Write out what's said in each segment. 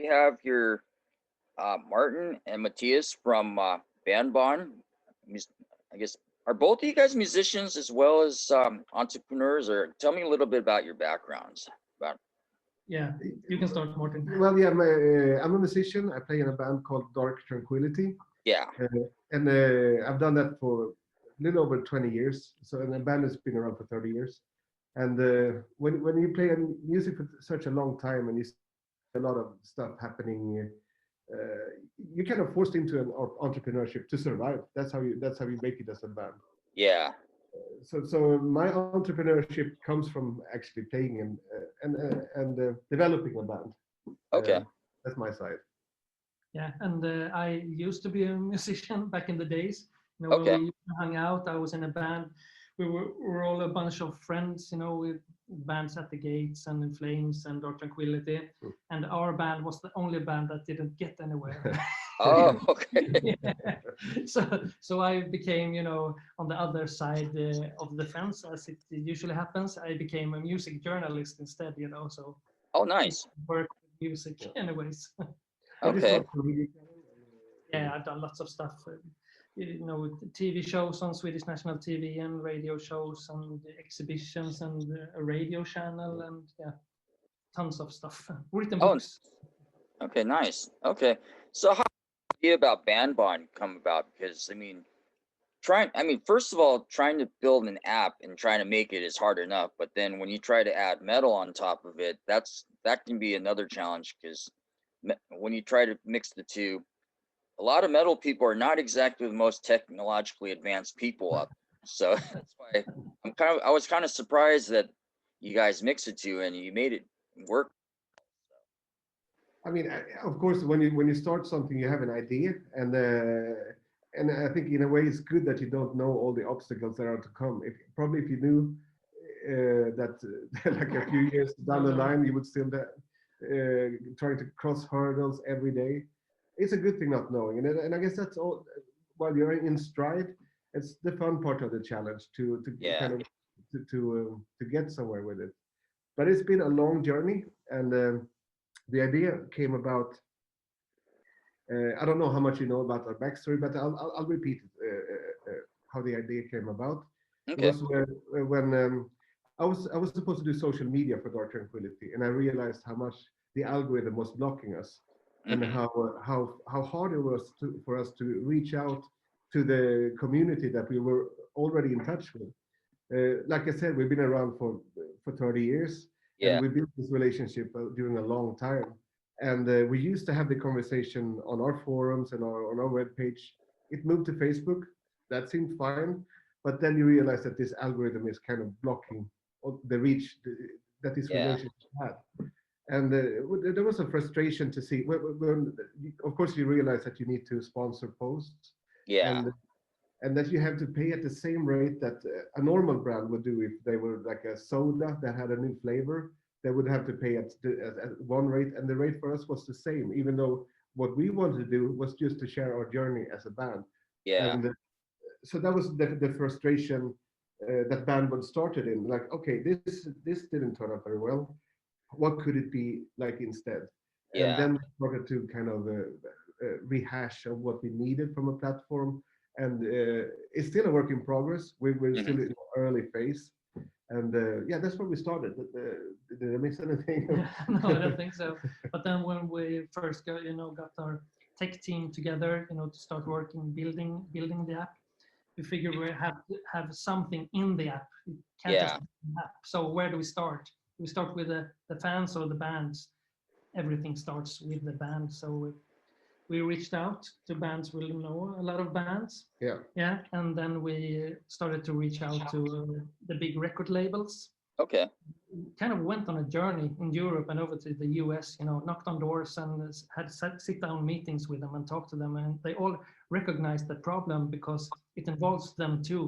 we have here Martin and Matthias from Bandbond. I guess, are both of you guys musicians as well as entrepreneurs? Or tell me a little bit about your backgrounds. About Yeah, you can start, Martin. Well, yeah, I'm a musician. I play in a band called Dark Tranquillity. yeah, And I've done that for a little over 20 years. So, and the band has been around for 30 years. And when you play music for such a long time and you see a lot of stuff happening, you're kind of forced into an entrepreneurship to survive. That's how you make it as a band. yeah. So my entrepreneurship comes from actually playing and developing a band. Okay. That's my side. Yeah, and I used to be a musician back in the days. You know, Okay. when we hung out, I was in a band. We were all a bunch of friends, you know, with bands at the Gates and In Flames and Dark Tranquillity. And our band was the only band that didn't get anywhere. Oh, okay. Yeah. So I became, you know, on the other side of the fence, as it usually happens. I became a music journalist instead, you know. So Oh, nice. work with music, anyways. Okay. Yeah, I've done lots of stuff. You know, with TV shows on Swedish national TV and radio shows and exhibitions and a radio channel and yeah, tons of stuff. Written books. Okay, nice. Okay, so how did the idea about Bandbond come about? Because I mean, first of all, trying to build an app and trying to make it is hard enough. But then when you try to add metal on top of it, that can be another challenge. Because when you try to mix the two, a lot of metal people are not exactly the most technologically advanced people up. So that's why I was kind of surprised that you guys mixed the two and you made it work. I mean, of course, when you start something, you have an idea, and I think in a way it's good that you don't know all the obstacles that are to come. If you knew that like a few years down the line, you would still trying to cross hurdles every day. It's a good thing not knowing, and I guess that's all. While you're in stride, it's the fun part of the challenge to Yeah. kind of to get somewhere with it. But it's been a long journey, and the idea came about. I don't know how much you know about our backstory, but I'll repeat how the idea came about. It Okay. was when I was supposed to do social media for Dark Tranquillity, and I realized how much the algorithm was blocking us, and Mhm. how hard it was for us to reach out to the community that we were already in touch with. Like I said, we've been around for 30 years, Yeah. and we built this relationship during a long time. And we used to have the conversation on our forums and on our webpage. It moved to Facebook. That seemed fine, but then you realize that this algorithm is kind of blocking the reach that this Yeah. relationship had. And there was a frustration to see. Of course, you realize that you need to sponsor posts, Yeah. and that you have to pay at the same rate that a normal brand would do if they were like a soda that had a new flavor. They would have to pay at one rate, and the rate for us was the same, even though what we wanted to do was just to share our journey as a band. Yeah. And so that was the frustration that Bandbond started in. Like, okay, this didn't turn out very well. What could it be like instead? And Yeah. then we started to kind of rehash of what we needed from a platform. And it's still a work in progress. We're still in the early phase. And yeah, that's where we started. Did I miss anything? No, I don't think so. But then when we first got our tech team together, to start working, building the app, we figured we have something in the app. It can't just be an app. So where do we start? We start with the fans or the bands. Everything starts with the band. So we reached out to bands we know a lot of bands. Yeah. And then we started to reach out to the big record labels. Okay. Kind of went on a journey in Europe and over to the US, knocked on doors and had sit down meetings with them and talked to them, and they all recognized the problem because it involves them too,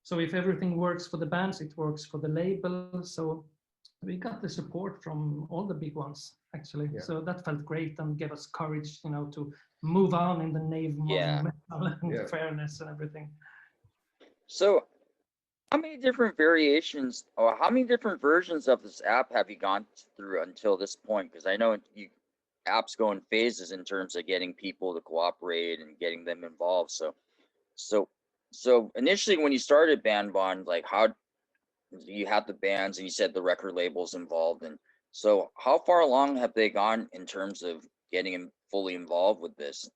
So if everything works for the bands, it works for the label. So we got the support from all the big ones, actually. Yeah. So that felt great and gave us courage, to move on in the name of metal and fairness and everything. So how many different variations or how many different versions of this app have you gone through until this point? Because I know you apps go in phases in terms of getting people to cooperate and getting them involved. So initially when you started Bandbond, like how you had the bands and you said the record labels involved, and so how far along have they gone in terms of getting fully involved with this?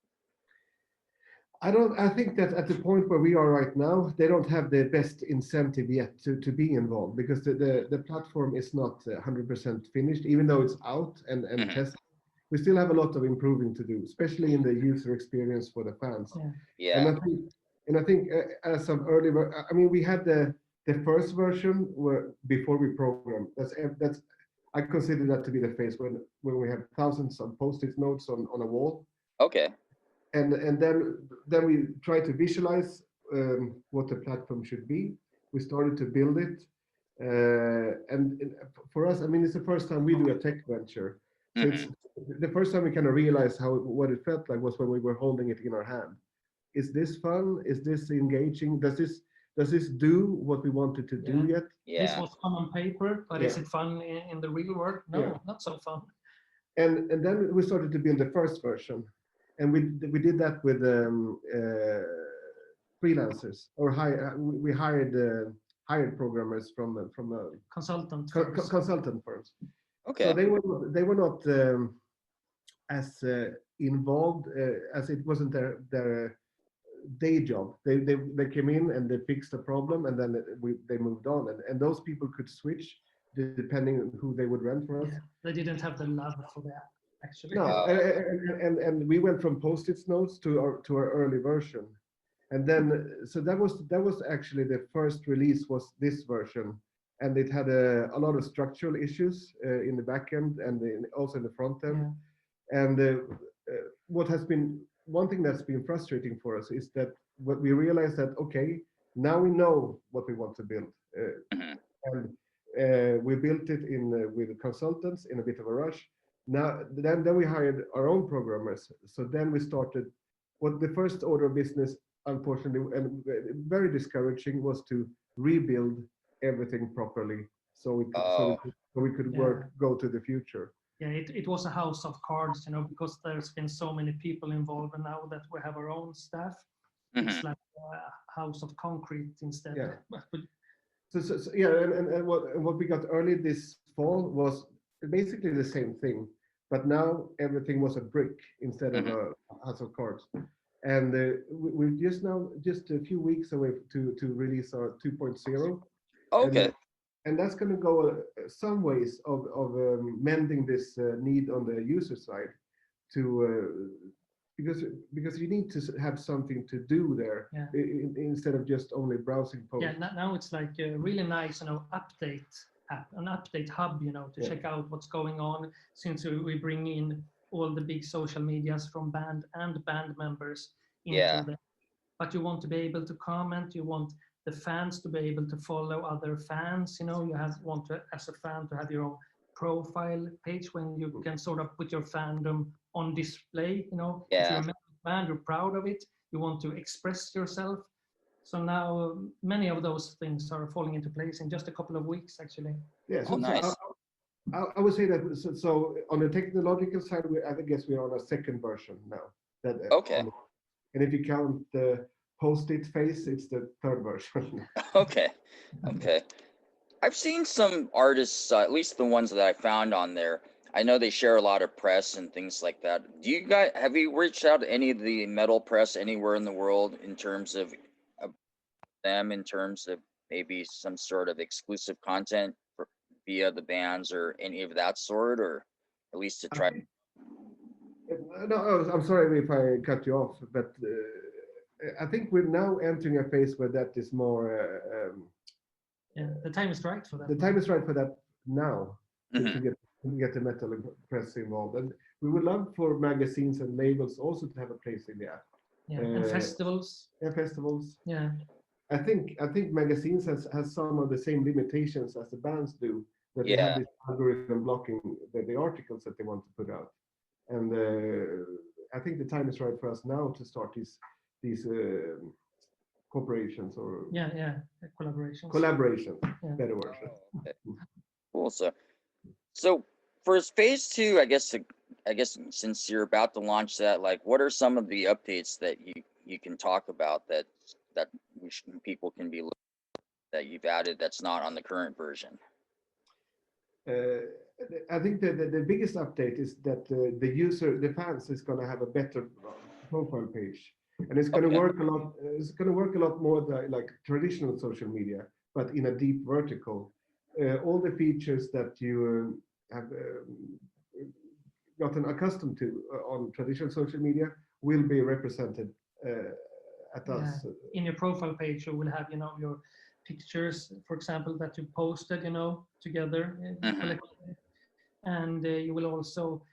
I think that at the point where we are right now, they don't have the best incentive yet to be involved, because the platform is not 100% finished, even though it's out and tested. We still have a lot of improving to do, especially in the user experience for the fans. Yeah. And I think as of earlier, I mean, we had the first version where before we programmed. That's I consider that to be the phase when we have thousands of post-it notes on a wall. Okay. And then we try to visualize what the platform should be. We started to build it, and for us, I mean, it's the first time we do a tech venture. So it's the first time we kind of realized what it felt like was when we were holding it in our hand. Is this fun? Is this engaging? Does this do what we wanted to do yet? Yeah. This was fun on paper, but is it fun in the real world? No, not so fun. And then we started to build the first version, and we did that with freelancers, or we hired programmers from Consultant firms. Okay. So they were not as involved as it wasn't their day job. They came in and they fixed the problem, and then they moved on, and those people could switch depending on who they would rent for us. Yeah, they didn't have the love for that, actually. No, and we went from post-it notes to our early version, and then so that was actually the first release was this version, and it had a lot of structural issues in the back end and also in the front end. And what has been one thing that's been frustrating for us is that what we realized that, okay, now we know what we want to build, and we built it with consultants in a bit of a rush. Now then we hired our own programmers. So then we started what the first order of business, unfortunately, and very discouraging, was to rebuild everything properly so we could go to the future. Yeah, it was a house of cards, because there's been so many people involved, and now that we have our own staff, it's like a house of concrete instead. So and what we got early this fall was basically the same thing, but now everything was a brick instead of a house of cards. And we're just a few weeks away to release our 2.0. Okay. And that's going to go some ways of mending this need on the user side, to because you need to have something to do there instead of just only browsing posts. Yeah, now it's like a really nice, update app, an update hub, to check out what's going on, since we bring in all the big social medias from band and band members into the. But you want to be able to comment, you want the fans to be able to follow other fans, you want to, as a fan, to have your own profile page when you can sort of put your fandom on display, if you're a metal band, you're proud of it, you want to express yourself. So now many of those things are falling into place in just a couple of weeks, actually. Yeah, so, nice. I would say that, so on the technological side, I guess we're on a second version now. And if you count the post-it phase, it's the third version. Okay. I've seen some artists, at least the ones that I found on there. I know they share a lot of press and things like that. Have you reached out to any of the metal press anywhere in the world in terms of them, in terms of maybe some sort of exclusive content via the bands or any of that sort, or at least to try? No, I'm sorry if I cut you off, but I think we're now entering a phase where that is more. The time is right for that. The time is right for that now, to get the metal press involved, and we would love for magazines and labels also to have a place in the app. And festivals. Yeah, festivals. Yeah. I think magazines has some of the same limitations as the bands do. That they have this algorithm blocking the articles that they want to put out, and I think the time is right for us now to start these corporations or collaborations. Better word. Cool. So for phase two, I guess I guess since you're about to launch that, like, what are some of the updates that you can talk about that people can be that you've added that's not on the current version? I think the biggest update is that the fans is going to have a better profile page, and it's going to Okay. work a lot. It's going to work a lot more like traditional social media, but in a deep vertical. All the features that you have gotten accustomed to on traditional social media will be represented at us. In your profile page, you will have, your pictures, for example, that you posted, together collectively. And you will also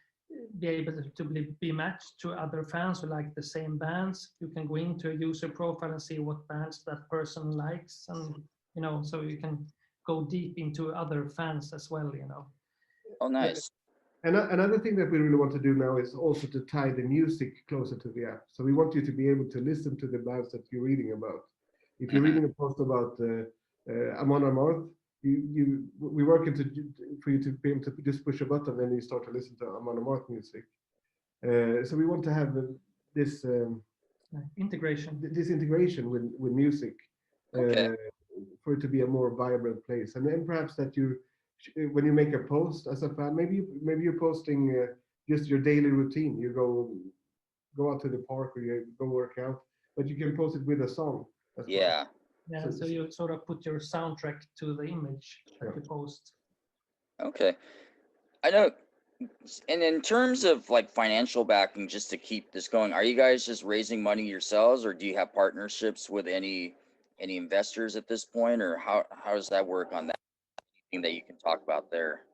be able to be matched to other fans who like the same bands. You can go into a user profile and see what bands that person likes, and so you can go deep into other fans as well. Oh, nice. And another thing that we really want to do now is also to tie the music closer to the app. So we want you to be able to listen to the bands that you're reading about. If you're reading a post about Amon Amarth, we work for you to be able to just push a button and you start to listen to Amon Amarth music. So we want to have this integration. This integration with music Okay. for it to be a more vibrant place, and then perhaps that when you make a post as a fan, maybe you're posting just your daily routine. You go out to the park or you go work out, but you can post it with a song. Yeah. Yeah, so you sort of put your soundtrack to the image that you post. Okay. I know. And in terms of like financial backing, just to keep this going, are you guys just raising money yourselves, or do you have partnerships with any investors at this point, or how does that work on that? Anything that you can talk about there?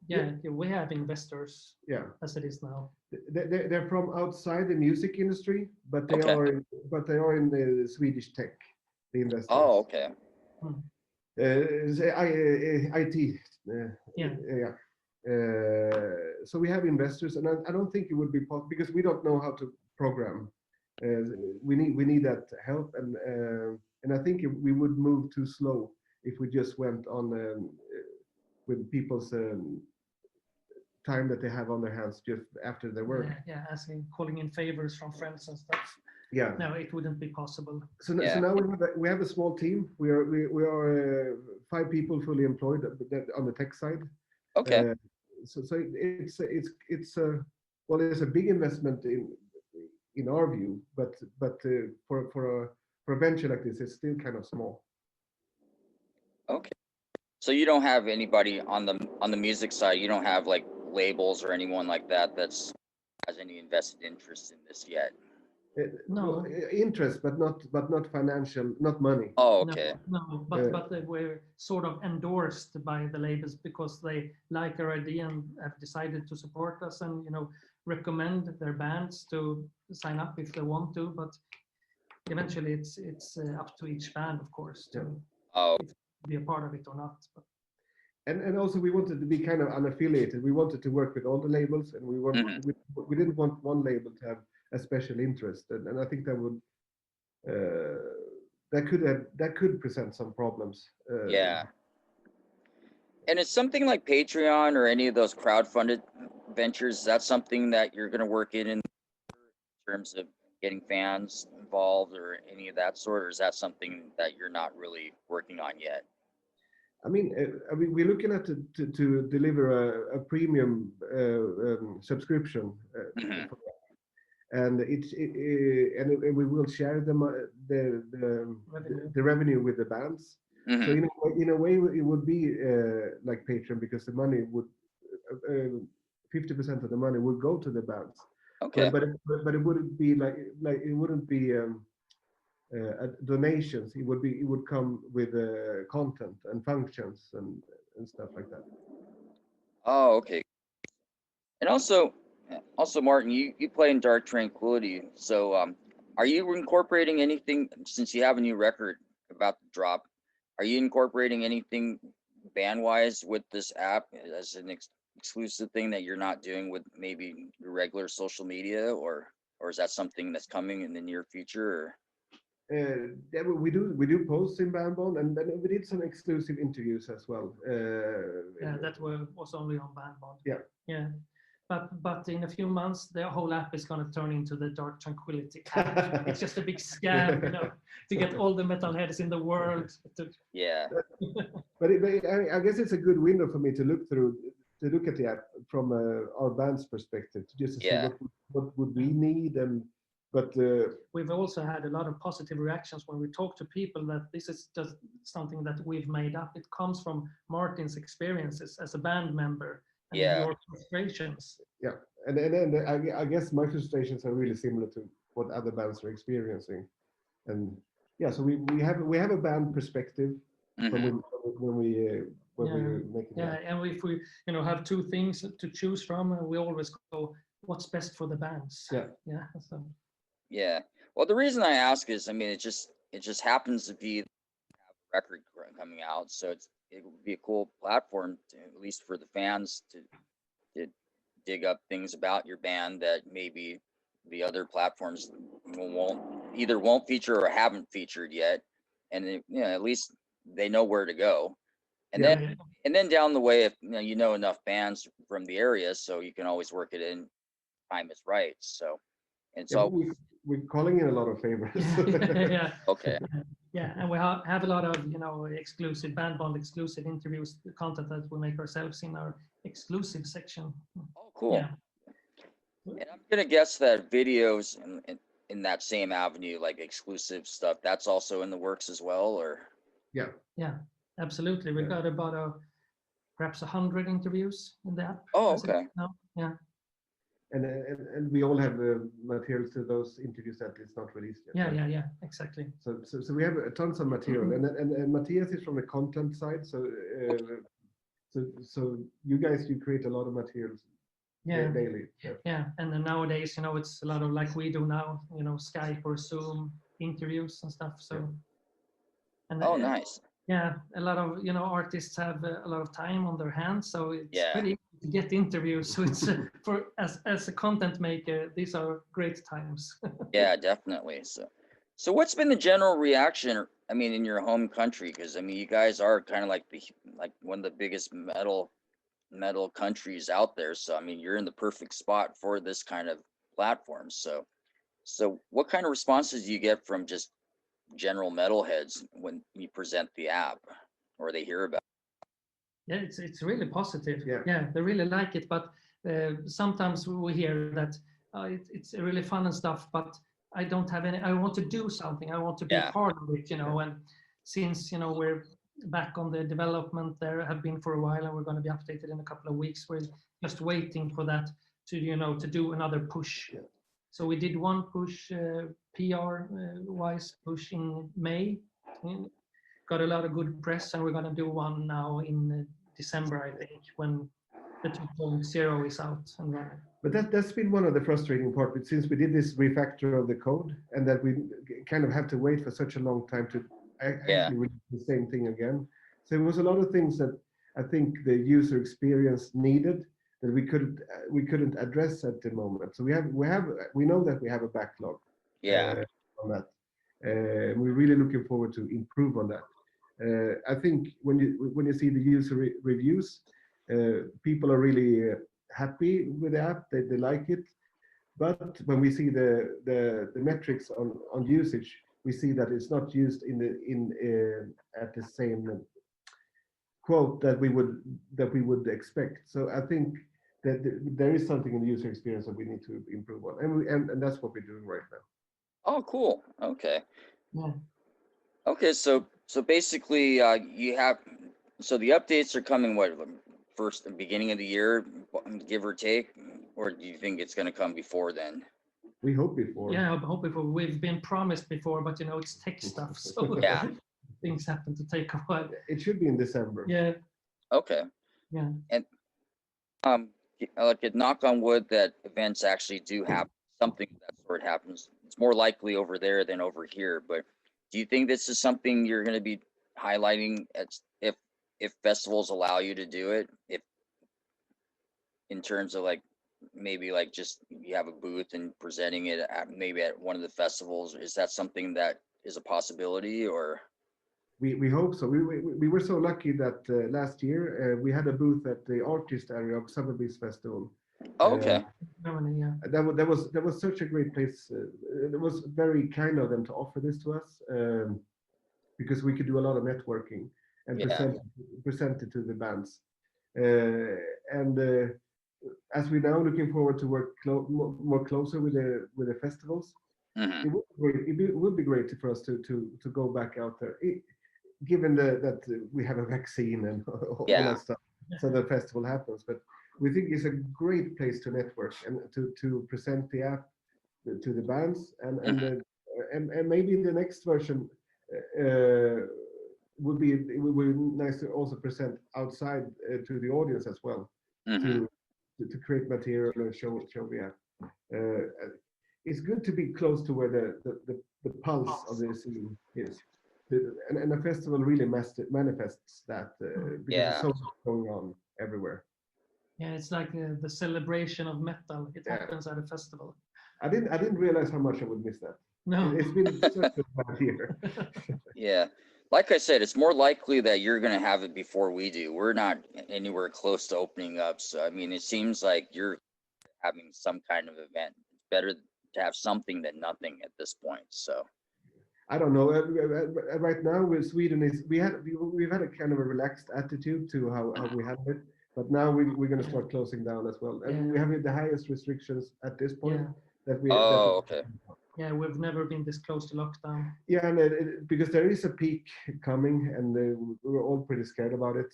Yeah, we have investors. Yeah, as it is now. They're from outside the music industry, but they Okay. are in the Swedish tech. The investors. Oh, okay. IT. Yeah. So we have investors, and I don't think it would be possible because we don't know how to program. We need that help, and I think we would move too slow if we just went on with people's time that they have on their hands just after their work. Yeah, asking, calling in favors from friends and stuff. Yeah. No, it wouldn't be possible. So now we have a small team. We are 5 people fully employed on the tech side. Okay. So it's a big investment in our view, but for a venture like this, it's still kind of small. Okay. So you don't have anybody on the music side. You don't have like labels or anyone like that has any invested interest in this yet. No, interest, but not financial, not money. Oh, okay. No, but they were sort of endorsed by the labels because they like our idea and have decided to support us and recommend their bands to sign up if they want to. But eventually, it's up to each band, of course, to be a part of it or not. But. And also we wanted to be kind of unaffiliated. We wanted to work with all the labels, and we didn't want one label to have a special interest, and I think that would that could present some problems. Yeah. And it's something like Patreon or any of those crowdfunded ventures. Is that something that you're going to work in terms of getting fans involved or any of that sort, or is that something that you're not really working on yet? I mean, we're looking at to deliver a premium subscription, and and we will share the revenue with the bands. So in a way, it would be like Patreon because the money would 50% of the money would go to the bands. Okay. But it wouldn't be like it wouldn't be donations. It would come with content and functions and stuff like that. Oh, okay. And also Martin, you play in Dark Tranquillity. So are you incorporating anything, since you have a new record about to drop, are you incorporating anything band wise with this app as an exclusive thing that you're not doing with maybe your regular social media, or is that something that's coming in the near future? Or? Yeah, we do posts in Bandbond, and then we did some exclusive interviews as well. Yeah, that was only on Bandbond. Yeah. but in a few months, the whole app is going to turn into the Dark Tranquillity app. It's just a big scam, you know, to get all the metalheads in the world. Yeah. But I guess it's a good window for me to look through, to look at the app from our band's perspective, to just to see what would we need, and but we've also had a lot of positive reactions when we talk to people that this is just something that we've made up. It comes from Martin's experiences as a band member and your frustrations. Yeah, and I guess my frustrations are really similar to what other bands are experiencing, and yeah, so we have a band perspective when we're making that. And if we have two things to choose from, we always go what's best for the bands. So. Yeah. Well, the reason I ask is, I mean, it just happens to be a record coming out, so it would be a cool platform to, at least for the fans to dig up things about your band that maybe the other platforms won't feature or haven't featured yet, and at least they know where to go. And then down the way, if you know enough bands from the area, so you can always work it in time is right. So. And so we're calling in a lot of favors. Yeah. Okay. Yeah, and we have a lot of exclusive Bandbond exclusive interviews, the content that we make ourselves in our exclusive section. Oh, cool. Yeah. And I'm gonna guess that videos in that same avenue, like exclusive stuff, that's also in the works as well, or? Yeah, absolutely. We've got about perhaps 100 interviews in the app. Oh, okay. Yeah. And we all have materials to those interviews that is not released yet. Yeah, exactly. So we have tons of material, and Mattias is from the content side. So you guys, you create a lot of materials daily. Yeah, and then nowadays, it's a lot of like we do now, Skype or Zoom interviews and stuff. So. And nice. Yeah, a lot of artists have a lot of time on their hands, so it's pretty easy to get interviews. So it's for as a content maker, these are great times. Yeah, definitely. So what's been the general reaction? I mean, in your home country, because I mean, you guys are kind of like one of the biggest metal countries out there. So I mean, you're in the perfect spot for this kind of platform. So what kind of responses do you get from just general metalheads when you present the app, or they hear about it? Yeah, it's really positive. Yeah, they really like it, but sometimes we hear that it's really fun and stuff, but I don't have any, I want to do something, I want to be a part of it, and since we're back on the development there, have been for a while, and we're going to be updated in a couple of weeks. We're just waiting for that to do another push. So we did one push, PR-wise push in May. Got a lot of good press, and we're going to do one now in December, I think, when the 2.0 is out and running. But that's been one of the frustrating parts, but since we did this refactor of the code, and that we kind of have to wait for such a long time to actually release the same thing again. So there was a lot of things that I think the user experience needed that we couldn't address at the moment. So we know that we have a backlog. On that. We're really looking forward to improve on that. I think when you see the user reviews, people are really happy with the app. They like it. But when we see the metrics on usage, we see that it's not used at the same quote that we would expect. So I think that there is something in the user experience that we need to improve on, and that's what we're doing right now. Oh, cool. Okay. Yeah. Okay, so basically, you have the updates are coming the beginning of the year, give or take, or do you think it's going to come before then? We hope before. Yeah, I hope before. We've been promised before, but it's tech stuff, so things happen to take a while. It should be in December. Yeah. Okay. Yeah. And like, knock on wood that events actually do happen. Something of that sort happens. It's more likely over there than over here. But do you think this is something you're going to be highlighting if festivals allow you to do it? If in terms of maybe just you have a booth and presenting it maybe at one of the festivals, is that something that is a possibility, or? We hope so. We were so lucky that last year we had a booth at the artist area of Sotheby's Festival, Oh, okay. Germany, yeah. That was such a great place. It was very kind of them to offer this to us, because we could do a lot of networking and Yeah. present it to the bands. And as we're now looking forward to work more closer with the festivals, Hmm. it would be great for us to go back out there. Given that we have a vaccine and all Yeah. that stuff, so the festival happens. But we think it's a great place to network and to present the app to the bands, and maybe the next version it would be nice to also present outside to the audience as well, Hmm. to create material and show the app. It's good to be close to where the pulse of the scene is. And a festival really manifests that, because Yeah. there's so much going on everywhere. Yeah, it's like the celebration of metal. It Yeah. happens at a festival. I didn't realize how much I would miss that. No. It's been such a bad year. Yeah. Like I said, it's more likely that you're going to have it before we do. We're not anywhere close to opening up. So, I mean, it seems like you're having some kind of event. It's better to have something than nothing at this point. So, I don't know. Right now, with Sweden we've had a kind of a relaxed attitude to how we handle it, but now we're going to start closing down as well, and we have the highest restrictions at this point that we. oh, okay. Yeah, we've never been this close to lockdown. Yeah, and because there is a peak coming, and we're all pretty scared about it.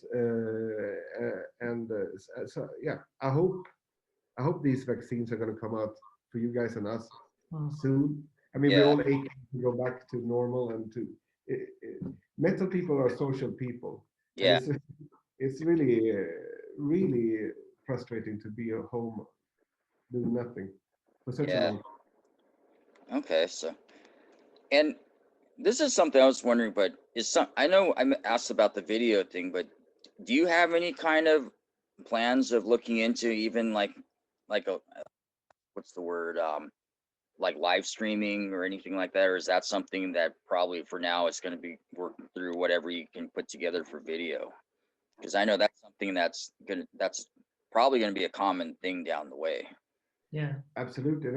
So yeah, I hope these vaccines are going to come out for you guys and us soon. I mean, we're Yeah. all aching to go back to normal and to metal people are social people. And Yeah. it's really really frustrating to be at home doing nothing for such a Yeah. long. Okay. So, and this is something I was wondering, but I know I asked about the video thing, but do you have any kind of plans of looking into even like a, what's the word, like live streaming or anything like that, or is that something that probably for now it's going to be working through whatever you can put together for video? Because I know that's something that's probably going to be a common thing down the way. Yeah. Absolutely.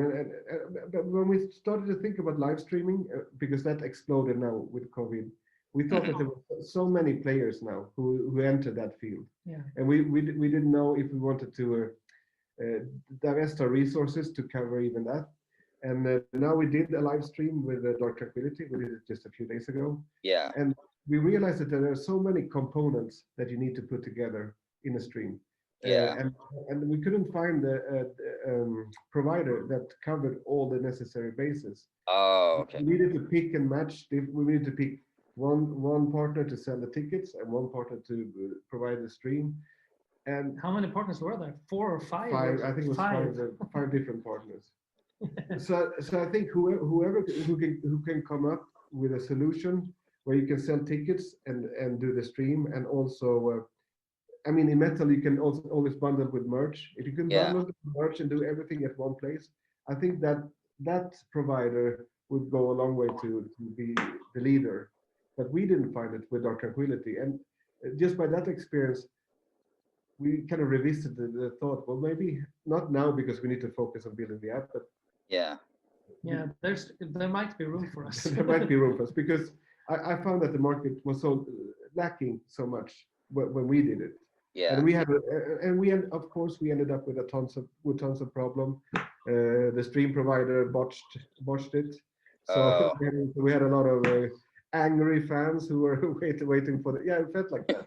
But when we started to think about live streaming, because that exploded now with COVID, we thought that there were so many players now who entered that field. Yeah. And we didn't know if we wanted to divest our resources to cover even that. And now we did a live stream with Dark Tranquillity. We did it just a few days ago. Yeah. And we realized that there are so many components that you need to put together in a stream. Yeah. And we couldn't find a provider that covered all the necessary bases. Oh, okay. We needed to pick and match. We needed to pick one partner to sell the tickets and one partner to provide the stream. And how many partners were there? 4 or 5? I think it was five different partners. So I think whoever who can come up with a solution where you can sell tickets and do the stream, and also I mean, in metal you can also always bundle with merch. If you can bundle merch and do everything at one place, I think that provider would go a long way to be the leader. But we didn't find it with Dark Tranquillity, and just by that experience we kind of revisited the thought, well, maybe not now because we need to focus on building the app, but yeah, there might be room for us. there might be room for us, because I found that the market was so lacking so much when we did it. Yeah. And of course we ended up with tons of problem. The stream provider botched it. So we had a lot of angry fans who were waiting for it felt like that.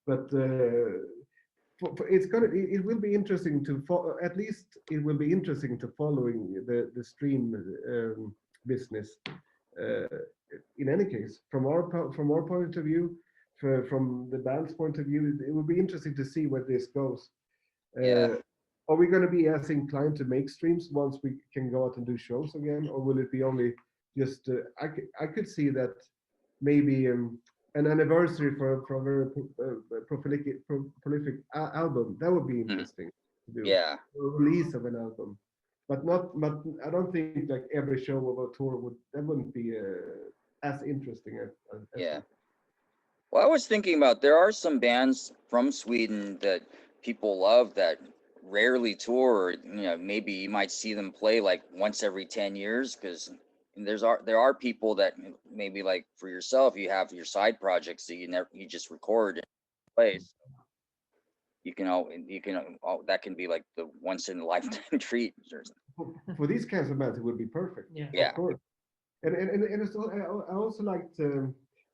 But it will be interesting to at least it will be interesting to following the stream business in any case from our point of view, from the band's point of view. It will be interesting to see where this goes. Are we going to be as inclined to make streams once we can go out and do shows again, or will it be only just I could see that maybe an anniversary for a very prolific album, that would be interesting to do. Yeah. A release of an album, but I don't think like every show of a tour wouldn't be as interesting as yeah. Well, I was thinking about, there are some bands from Sweden that people love that rarely tour. You know, maybe you might see them play like once every 10 years, because there are people that maybe, like for yourself, you have your side projects that you just record and play. So that can be like the once in a lifetime treat. For these kinds of bands, it would be perfect. Yeah. Of course. And it's, I also liked,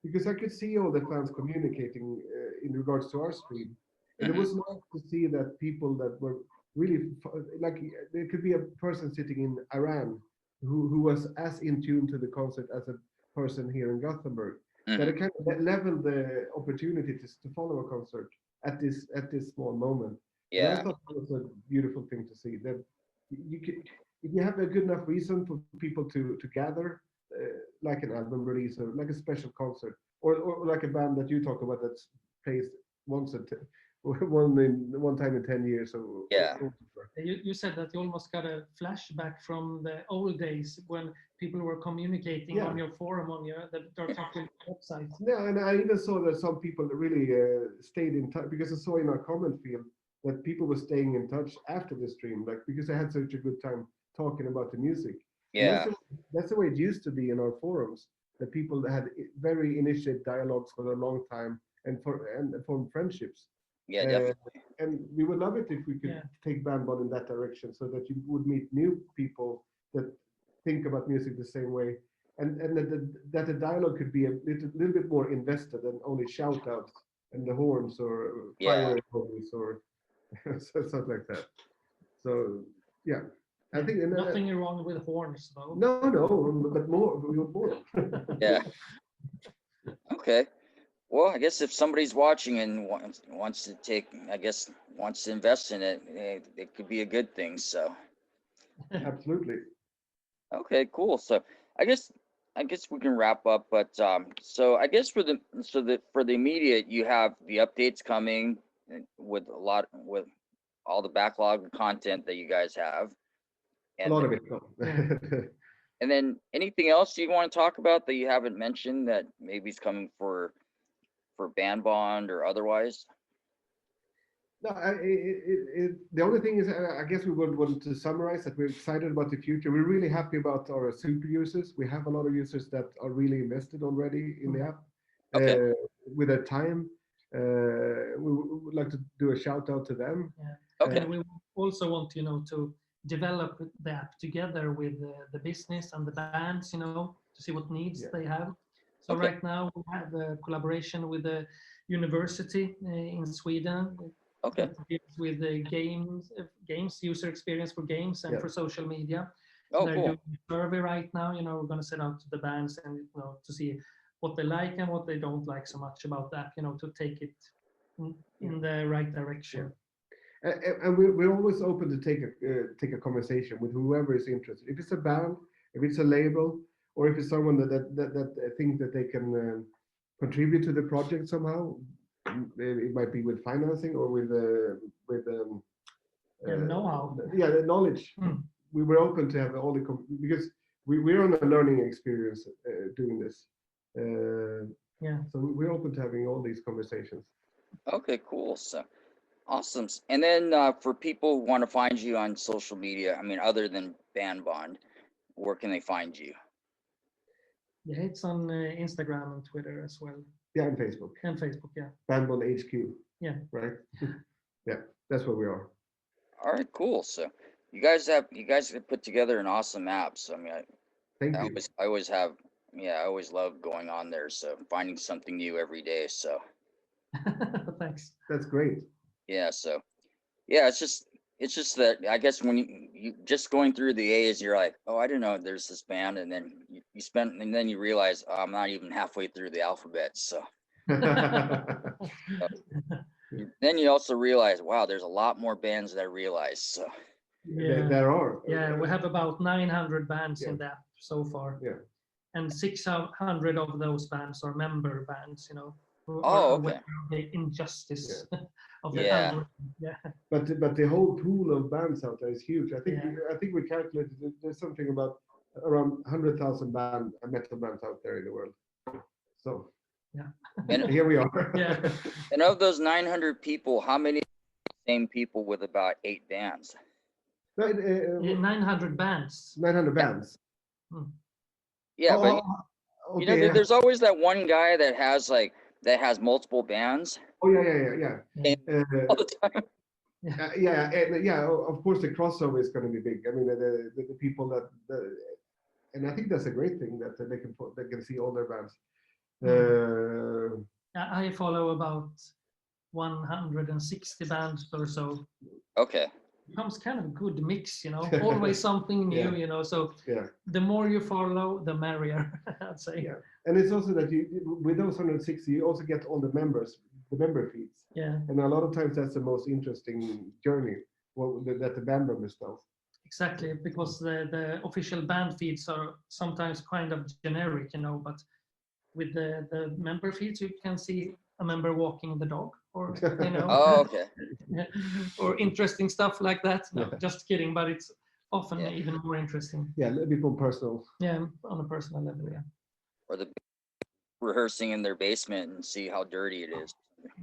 because I could see all the fans communicating in regards to our stream. And it was nice to see that people that were really, like, there could be a person sitting in Iran who was as in tune to the concert as a person here in Gothenburg. That it kind of leveled the opportunity to follow a concert at this small moment. And I thought that was a beautiful thing to see. That you could, if you have a good enough reason for people to gather, like an album release or like a special concert, or like a band that you talk about that plays one time in 10 years. You said that you almost got a flashback from the old days when people were communicating on your forum, on the Dark Tranquillity website. Yeah, and I even saw that some people really stayed in touch, because I saw in our comment field that people were staying in touch after the stream, like because they had such a good time talking about the music. Yeah. That's the way it used to be in our forums, that people had very initiate dialogues for a long time and form friendships. Yeah, definitely. And we would love it if we could take Bandbond in that direction, so that you would meet new people that think about music the same way, and that the dialogue could be a little bit more invested than only shout outs and the horns or fire emojis or something like that. So yeah. I think nothing wrong with horns, though. No, but more. Yeah. Okay. Well, I guess if somebody's watching and wants to invest in it, it could be a good thing. So. Absolutely. Okay, cool. So I guess we can wrap up. But so I guess for the immediate, you have the updates coming with all the backlog of content that you guys have. And a lot of it. And then anything else you want to talk about that you haven't mentioned that maybe is coming for Bandbond or otherwise? No, the only thing is, I guess we would want to summarize that we're excited about the future. We're really happy about our super users. We have a lot of users that are really invested already in the app with their time. We would like to do a shout out to them. And we also want, to develop the app together with the business and the bands, to see what needs they have. So right now we have a collaboration with the university in Sweden. That deals with the games, user experience for games and for social media. They're doing a survey right now. We're going to set out to the bands and to see what they like and what they don't like so much about the app. To take it in the right direction. And we're always open to take a conversation with whoever is interested. If it's a band, if it's a label, or if it's someone that thinks that they can contribute to the project somehow. It might be with financing or with know-how. The knowledge. We were open to have all because we're on a learning experience doing this. So we're open to having all these conversations. Okay, cool. So awesome. And then for people who want to find you on social media, I mean, other than Bandbond, where can they find you? Yeah, it's on Instagram and Twitter as well. Yeah, and Facebook. Bandbond HQ. Yeah. Right. Yeah, that's where we are. All right, cool. So you guys have put together an awesome app. So I mean, I always love going on there. So finding something new every day. So. Thanks. That's great. Yeah. So, yeah, it's just that I guess when you just going through the A's, you're like, oh, I didn't know there's this band, and then and then you realize, oh, I'm not even halfway through the alphabet. So. Then you also realize, wow, there's a lot more bands than I realized. So. Yeah, there are. Yeah, we have about 900 bands in the app so far. Yeah. And 600 of those bands are member bands, Okay. The injustice of the algorithm. But the whole pool of bands out there is huge. I think we calculated there's something about around 100,000 metal bands out there in the world. So yeah, and here we are. Yeah. And of those 900 people, how many same people with about 8 bands. No, 900 bands. 900 bands. Yeah, but Oh, you know, okay. there's always that one guy that has multiple bands Oh, yeah. all the time. Of course, the crossover is going to be big. I mean, the people and I think that's a great thing that they can see all their bands. I follow about 160 bands or so. Okay. Becomes kind of a good mix, always something new, so the more you follow, the merrier, I'd say. Yeah, and it's also that with those 160, you also get all the member feeds. Yeah, and a lot of times that's the most interesting journey that the band members know. exactly, because the official band feeds are sometimes kind of generic, but with the member feeds, you can see a member walking the dog, or Oh, okay. or interesting stuff like that. No, Yeah. just kidding, but it's often Yeah. even more interesting. Yeah, a little bit more personal. Yeah, on a personal level, yeah. Or the rehearsing in their basement and see how dirty it is.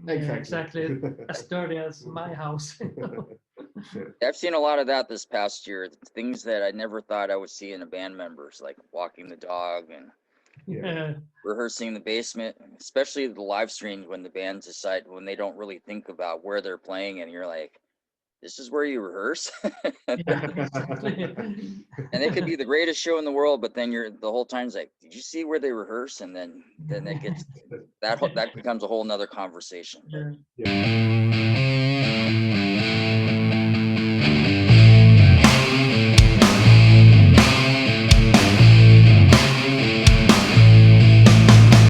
Yeah, exactly. As dirty as my house. I've seen a lot of that this past year. Things that I never thought I would see in a band members, like walking the dog and Yeah. rehearsing in the basement, especially the live streams when the bands decide when they don't really think about where they're playing, and you're like, this is where you rehearse. Yeah, exactly. And it could be the greatest show in the world, but then you're the whole time's like, did you see where they rehearse? And then it gets that becomes a whole nother conversation. Yeah. Yeah.